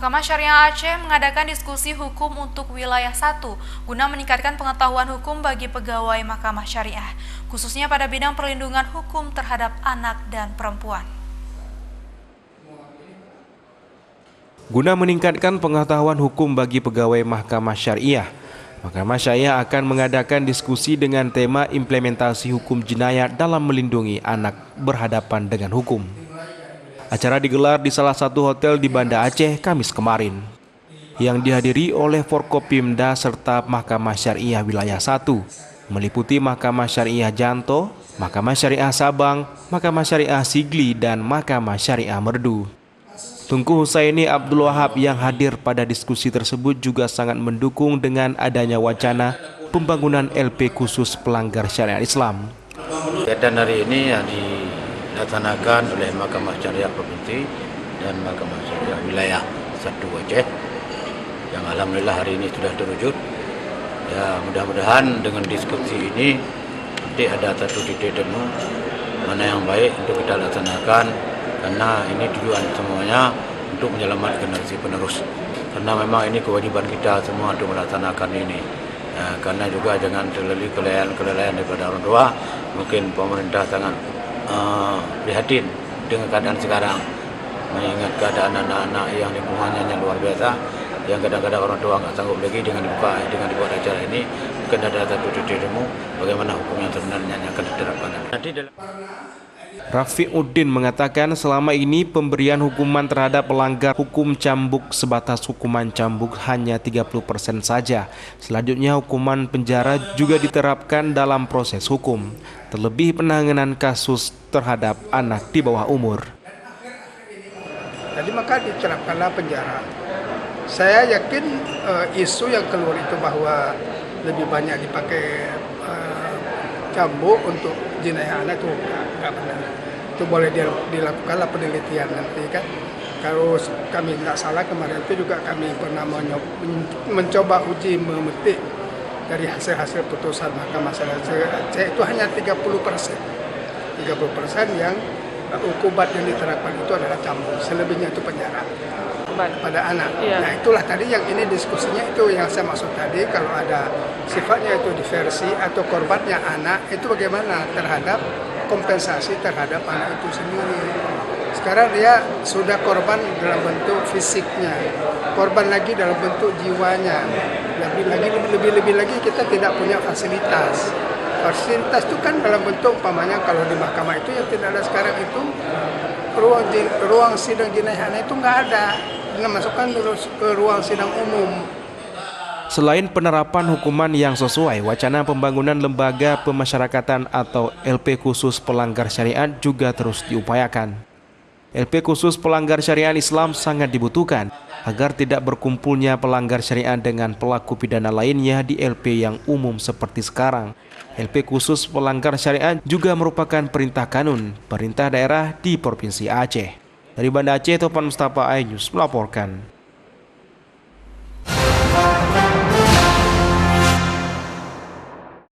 Mahkamah Syariah Aceh mengadakan diskusi hukum untuk wilayah 1 guna meningkatkan pengetahuan hukum bagi pegawai Mahkamah Syariah, khususnya pada bidang perlindungan hukum terhadap anak dan perempuan. Guna meningkatkan pengetahuan hukum bagi pegawai Mahkamah Syariah, Mahkamah Syariah akan mengadakan diskusi dengan tema implementasi hukum jinayat dalam melindungi anak berhadapan dengan hukum. Acara digelar di salah satu hotel di Banda Aceh Kamis kemarin, yang dihadiri oleh Forkopimda serta Mahkamah Syariah Wilayah 1, meliputi Mahkamah Syariah Janto, Mahkamah Syariah Sabang, Mahkamah Syariah Sigli, dan Mahkamah Syariah Merdu. Tunku Husaini Abdul Wahab yang hadir pada diskusi tersebut juga sangat mendukung dengan adanya wacana pembangunan LP khusus pelanggar syariat Islam. Kegiatan hari ini yang dilaksanakan oleh Mahkamah Syariah Provinsi dan Mahkamah Syariah Wilayah 1 Aceh, yang alhamdulillah hari ini sudah terwujud. Ya, mudah-mudahan dengan diskusi ini nanti ada satu titik temu mana yang baik untuk kita laksanakan, karena ini tujuan semuanya untuk menyelamatkan generasi penerus. Karena memang ini kewajiban kita semua untuk melaksanakan ini. Ya, karena juga jangan terlalu kelelayan daripada orang tua. Mungkin pemerintah sangat prihatin dengan keadaan sekarang, mengingat keadaan anak-anak yang lingkungannya luar biasa, yang kadang-kadang orang tua nggak sanggup lagi dengan dibuat acara ini. Mungkin ada satu titik temu bagaimana hukum yang sebenarnya akan diterapkan. Nanti dalam Rafiuddin mengatakan selama ini pemberian hukuman terhadap pelanggar hukum cambuk sebatas hukuman cambuk hanya 30% saja. Selanjutnya hukuman penjara juga diterapkan dalam proses hukum, terlebih penanganan kasus terhadap anak di bawah umur. Jadi maka diterapkanlah penjara. Saya yakin isu yang keluar itu bahwa lebih banyak dipakai cambuk untuk jenayah anak itu nggak benar. Itu boleh dilakukanlah penelitian nanti kan. Kalau kami nggak salah kemarin itu juga kami pernah mencoba uji memetik dari hasil-hasil putusan Mahkamah Syariah Aceh itu hanya 30%. 30% yang hukuman yang diterapkan itu adalah cambuk, selebihnya itu penjara pada anak. Nah itulah tadi yang ini diskusinya itu yang saya maksud tadi, kalau ada sifatnya itu diversi atau korbannya anak, itu bagaimana terhadap kompensasi terhadap anak itu sendiri. Sekarang dia sudah korban dalam bentuk fisiknya, korban lagi dalam bentuk jiwanya. Lebih lagi kita tidak punya fasilitas. Fasilitas itu kan dalam bentuk umpamanya kalau di mahkamah itu yang tidak ada sekarang itu ruang sidang jenayah anak itu nggak ada. Masukkan ke ruang sidang umum. Selain penerapan hukuman yang sesuai, wacana pembangunan lembaga pemasyarakatan atau LP khusus pelanggar syariat juga terus diupayakan. LP khusus pelanggar syariat Islam sangat dibutuhkan agar tidak berkumpulnya pelanggar syariat dengan pelaku pidana lainnya di LP yang umum seperti sekarang. LP khusus pelanggar syariat juga merupakan perintah kanun pemerintah daerah di Provinsi Aceh. Dari Banda Aceh, Topan Mustafa, iNews melaporkan.